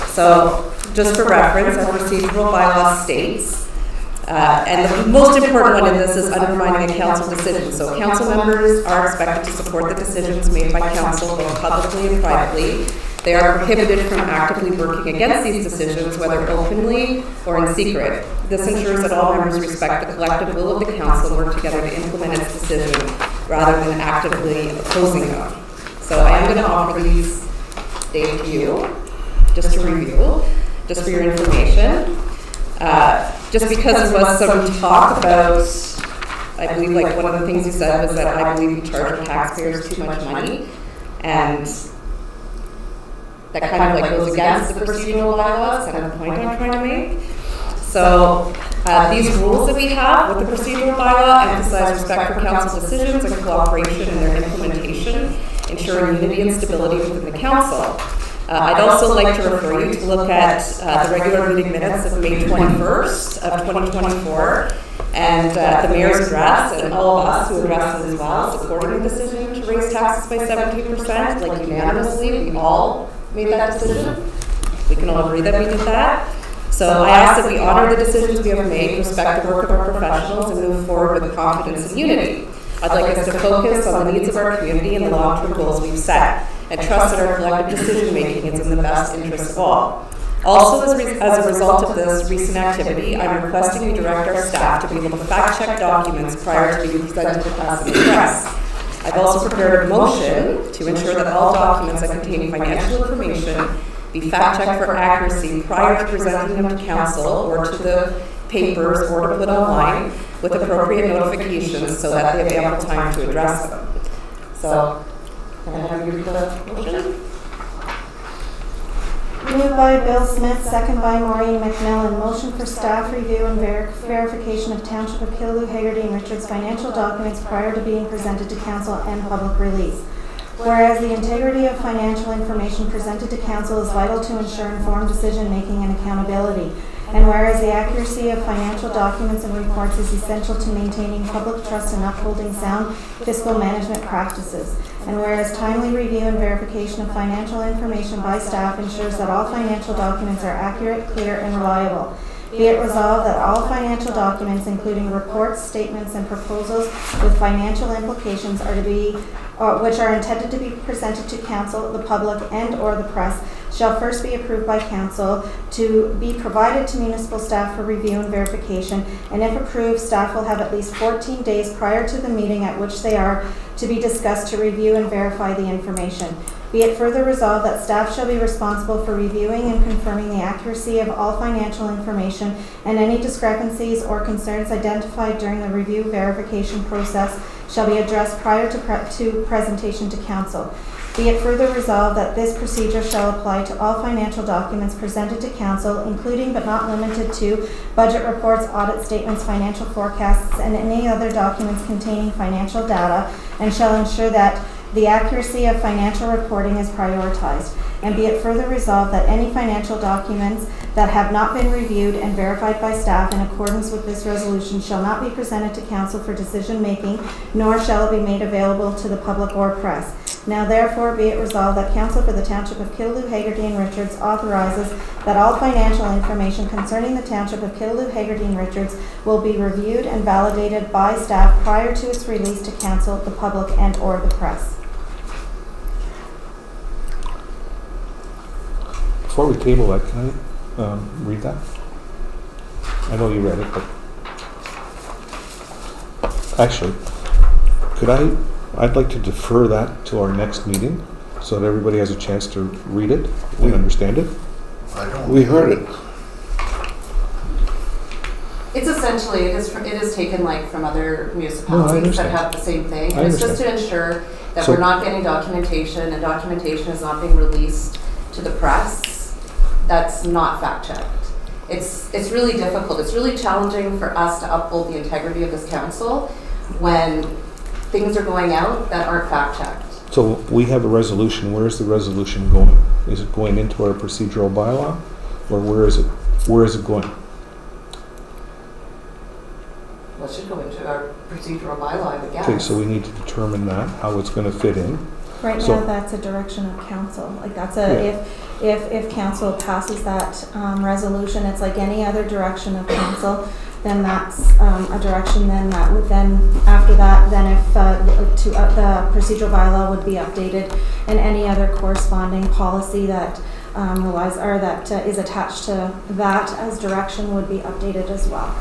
Speaker 3: So, just for reference, our procedural bylaw states, and the most important one in this is undermining a council decision. So council members are expected to support the decisions made by council both publicly and privately. They are prohibited from actively working against these decisions, whether openly or in secret. This ensures that all members respect the collective will of the council and work together to implement its decision rather than actively opposing them. So I am going to offer these, Dave, to you, just to review, just for your information. Just because there was some talk about, I believe like one of the things you said was that I believe we charge our taxpayers too much money, and that kind of like goes against the procedural bylaws, kind of the point I'm trying to make. So these rules that we have with the procedural bylaw emphasize respect for council decisions and cooperation in their implementation, ensuring unity and stability within the council. I'd also like to refer you to look at the regular meeting minutes of May 21st of 2024 and the mayor's address, and all of us who addressed it as well, supporting the decision to raise taxes by 17%, like unanimously, we all made that decision. We can all agree that we did that. So I ask that we honor the decisions we have made, respect the work of our professionals, and move forward with confidence and unity. I'd like us to focus on the needs of our community and the long-term goals we've set, and trust that our collective decision-making is in the best interest of all. Also, as a result of this recent activity, I'm requesting we direct our staff to be able to fact-check documents prior to being presented to us in the press. I've also prepared a motion to ensure that all documents that contain financial information be fact-checked for accuracy prior to presenting them to council or to the papers or to put online with appropriate notifications so that they have ample time to address them. So, can I have you read the motion?
Speaker 7: Moved by Bill Smith, second by Maureen McMillan. Motion for staff review and verification of Township of Killaloe, Haggerty and Richards financial documents prior to being presented to council and public release. Whereas the integrity of financial information presented to council is vital to ensure informed decision-making and accountability. And whereas the accuracy of financial documents and reports is essential to maintaining public trust and upholding sound fiscal management practices. And whereas timely review and verification of financial information by staff ensures that all financial documents are accurate, clear, and reliable. Be it resolved that all financial documents, including reports, statements, and proposals with financial implications, are to be, which are intended to be presented to council, the public, and/or the press, shall first be approved by council, to be provided to municipal staff for review and verification, and if approved, staff will have at least 14 days prior to the meeting at which they are to be discussed to review and verify the information. Be it further resolved that staff shall be responsible for reviewing and confirming the accuracy of all financial information, and any discrepancies or concerns identified during the review verification process shall be addressed prior to presentation to council. Be it further resolved that this procedure shall apply to all financial documents presented to council, including but not limited to budget reports, audit statements, financial forecasts, and any other documents containing financial data, and shall ensure that The accuracy of financial reporting is prioritized. And be it further resolved that any financial documents that have not been reviewed and verified by staff in accordance with this resolution shall not be presented to council for decision-making, nor shall it be made available to the public or press. Now therefore be it resolved that council for the Township of Killaloe, Haggerty and Richards authorizes that all financial information concerning the Township of Killaloe, Haggerty and Richards will be reviewed and validated by staff prior to its release to council, the public and or the press.
Speaker 2: Before we table that, can I read that? I know you read it, but actually, I'd like to defer that to our next meeting so that everybody has a chance to read it and understand it.
Speaker 9: We heard it.
Speaker 3: It's essentially, it is taken like from other municipalities that
Speaker 2: understand.
Speaker 3: have the same thing.
Speaker 2: I
Speaker 3: And it's just to ensure that we're not getting documentation and documentation is not being released to the press that's not fact checked. It's really difficult. It's really challenging for us to uphold the integrity of this council when things are going out that aren't fact checked.
Speaker 2: So we have a resolution. Where is the resolution going? Is it going into our procedural bylaw, or where is it? Where is it going?
Speaker 3: Well, it should go into our procedural bylaw, I would guess.
Speaker 2: Okay, so we need to determine that, how it's going to fit in.
Speaker 7: Right
Speaker 2: So-
Speaker 7: now, that's a direction of council. Like that's
Speaker 2: Yeah.
Speaker 7: if council passes that resolution, it's like any other direction of council. Then that's a direction. Then that would after that, then if the procedural bylaw would be updated, and any other corresponding policy that relies or that is attached to that as direction would be updated as well.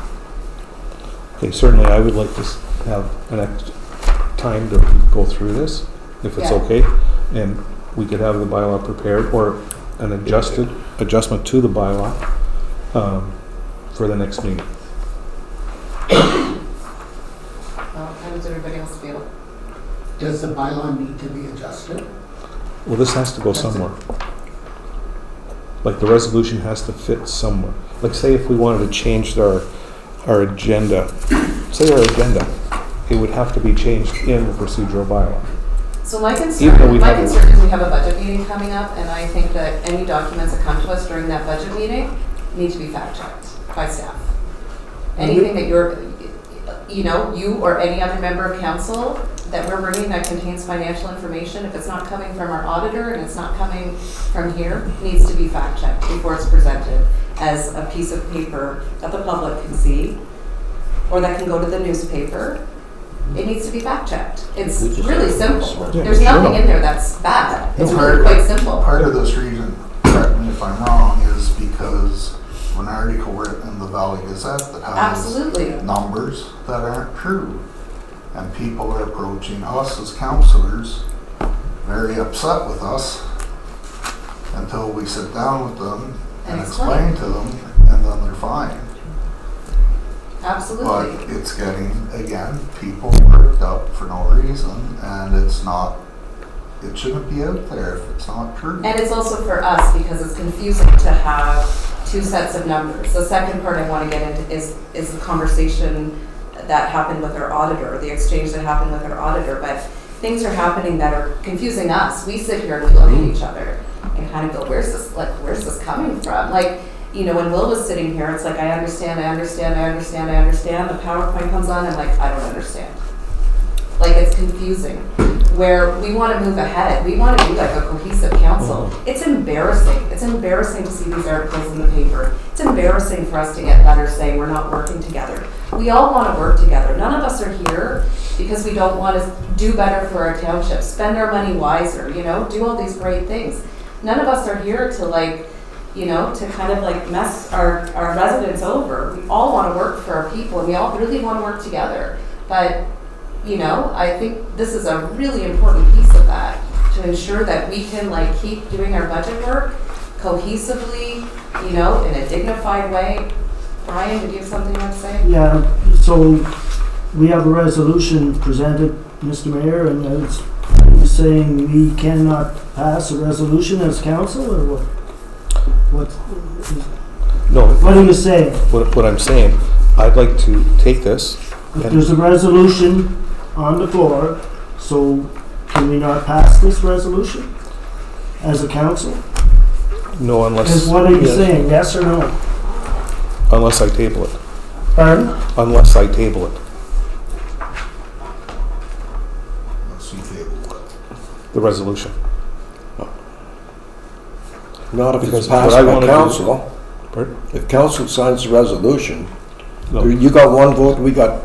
Speaker 2: Okay, certainly I would like to have an extra time to go through this, if it's
Speaker 3: Yeah.
Speaker 2: okay. And we could have the bylaw prepared, or an adjustment to the bylaw for the next meeting.
Speaker 3: Well, how does everybody else feel?
Speaker 10: Does the bylaw need to be adjusted?
Speaker 2: Well, this has to go somewhere. Like the resolution has to fit somewhere. Like say if we wanted to change our agenda, it would have to be changed in the procedural bylaw.
Speaker 3: So my
Speaker 2: Even though
Speaker 3: concern,
Speaker 2: we
Speaker 3: my
Speaker 2: have a-
Speaker 3: concern is we have a budget meeting coming up, and I think that any documents that come to us during that budget meeting need to be fact checked by staff. Anything that you or any other member of council that we're bringing that contains financial information, if it's not coming from our auditor and it's not coming from here, needs to be fact checked before it's presented as a piece of paper that the public can see, or that can go to the newspaper. It needs to be fact checked. It's
Speaker 9: We just
Speaker 3: really
Speaker 9: have to
Speaker 3: simple.
Speaker 9: sort
Speaker 2: it.
Speaker 3: There's
Speaker 2: Yeah,
Speaker 3: nothing
Speaker 2: sure.
Speaker 3: in there that's bad. It's
Speaker 4: No,
Speaker 3: really quite simple.
Speaker 4: Part of this reason, correct me if I'm wrong, is because an article written in the Valley Gazette that has
Speaker 3: Absolutely.
Speaker 4: numbers that aren't true. And people are approaching us as councillors, very upset with us, until we sit down with them and explain to them, and then they're fine.
Speaker 3: Absolutely.
Speaker 4: But it's getting, again, people worked up for no reason, and it shouldn't be out there if it's not true.
Speaker 3: And it's also for us because it's confusing to have two sets of numbers. The second part I want to get into is the conversation that happened with our auditor, the exchange that happened with our auditor. But things are happening that are confusing us. We sit here and we look at each other and kind of go, where's this coming from? Like, when Will was sitting here, it's like, I understand. The PowerPoint comes on, I'm like, I don't understand. Like, it's confusing. Where we want to move ahead. We want to be like a cohesive council. It's embarrassing. It's embarrassing to see these articles in the paper. It's embarrassing for us to get letters saying we're not working together. We all want to work together. None of us are here because we don't want to do better for our township, spend our money wiser, do all these great things. None of us are here to to kind of mess our residents over. We all want to work for our people, and we all really want to work together. But I think this is a really important piece of that, to ensure that we can keep doing our budget work cohesively, in a dignified way. Brian, did you have something you want to say?
Speaker 6: Yeah, so we have a resolution presented, Mr. Mayor, and it's saying we cannot pass a resolution as council, or what?
Speaker 2: No,
Speaker 6: What are you saying?
Speaker 2: what I'm saying, I'd like to take this.
Speaker 6: If there's a resolution on the floor, so can we not pass this resolution as a council?
Speaker 2: No,
Speaker 6: Because
Speaker 2: unless,
Speaker 6: what are you saying, yes or no?
Speaker 2: unless I table it.
Speaker 6: Pardon?
Speaker 2: Unless I table it.
Speaker 4: Let's see, table.
Speaker 2: The resolution.
Speaker 9: Not if
Speaker 2: Because
Speaker 9: it's passed
Speaker 2: what I
Speaker 9: by
Speaker 2: wanna do-
Speaker 9: council.
Speaker 2: Pardon?
Speaker 9: If council signs the resolution,
Speaker 2: No.
Speaker 9: you got one vote, we got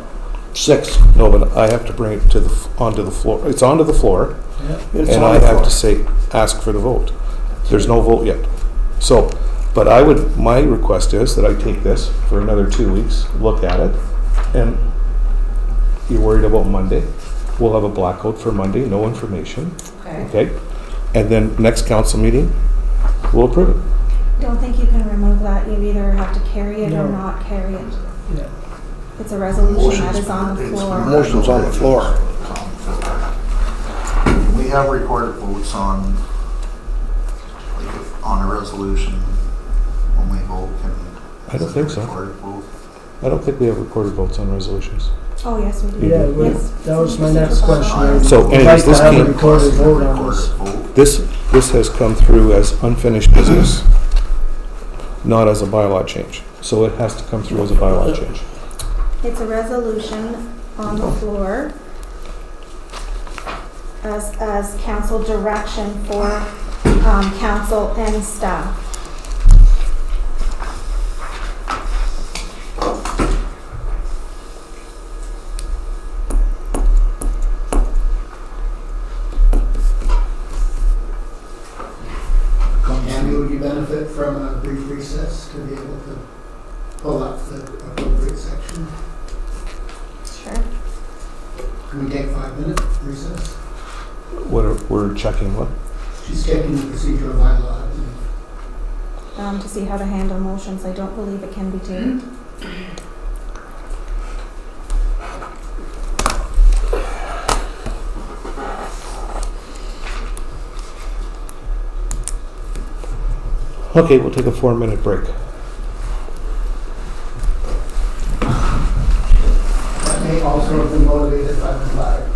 Speaker 9: 6.
Speaker 2: No, but I have to bring it to the, onto the floor. It's onto the floor,
Speaker 9: It's
Speaker 2: and
Speaker 9: on
Speaker 2: I
Speaker 9: the
Speaker 2: have
Speaker 9: floor.
Speaker 2: to say, ask for the vote. There's no vote yet. So, but I would, my request is that I take this for another 2 weeks, look at it, and you're worried about Monday. We'll have a blackout for Monday, no information,
Speaker 3: Okay.
Speaker 2: okay? And then next council meeting, we'll approve it.
Speaker 7: Don't think you can remove that. You either have to carry it or
Speaker 6: No.
Speaker 7: not carry it.
Speaker 6: Yeah.
Speaker 7: It's a resolution that is on the
Speaker 4: Motion's-
Speaker 7: floor.
Speaker 9: Motion's on the floor.
Speaker 4: We have recorded votes on, like, on a resolution when we vote.
Speaker 2: I don't think so.
Speaker 4: Recorded vote.
Speaker 2: I don't think we have recorded votes on resolutions.
Speaker 7: Oh, yes, we do.
Speaker 6: Yeah, well,
Speaker 7: Yes.
Speaker 6: that was my next question.
Speaker 2: So
Speaker 6: We'd
Speaker 2: anyways,
Speaker 6: like to
Speaker 2: this
Speaker 6: have a
Speaker 2: came-
Speaker 6: recorded vote on
Speaker 4: Recorded
Speaker 6: this.
Speaker 4: vote.
Speaker 2: This has come through as unfinished business, not as a bylaw change. So it has to come through as a bylaw change.
Speaker 7: It's a resolution on the floor as council direction for council and staff.
Speaker 10: And would you benefit from a brief recess to be able to pull up the appropriate section?
Speaker 7: Sure.
Speaker 10: Can we take 5-minute recess?
Speaker 2: We're checking what?
Speaker 10: She's checking the procedural bylaw.
Speaker 7: To see how to handle motions. I don't believe it can be tabled.
Speaker 2: Okay, we'll take a 4-minute break.
Speaker 10: That may also have been motivated by the fire.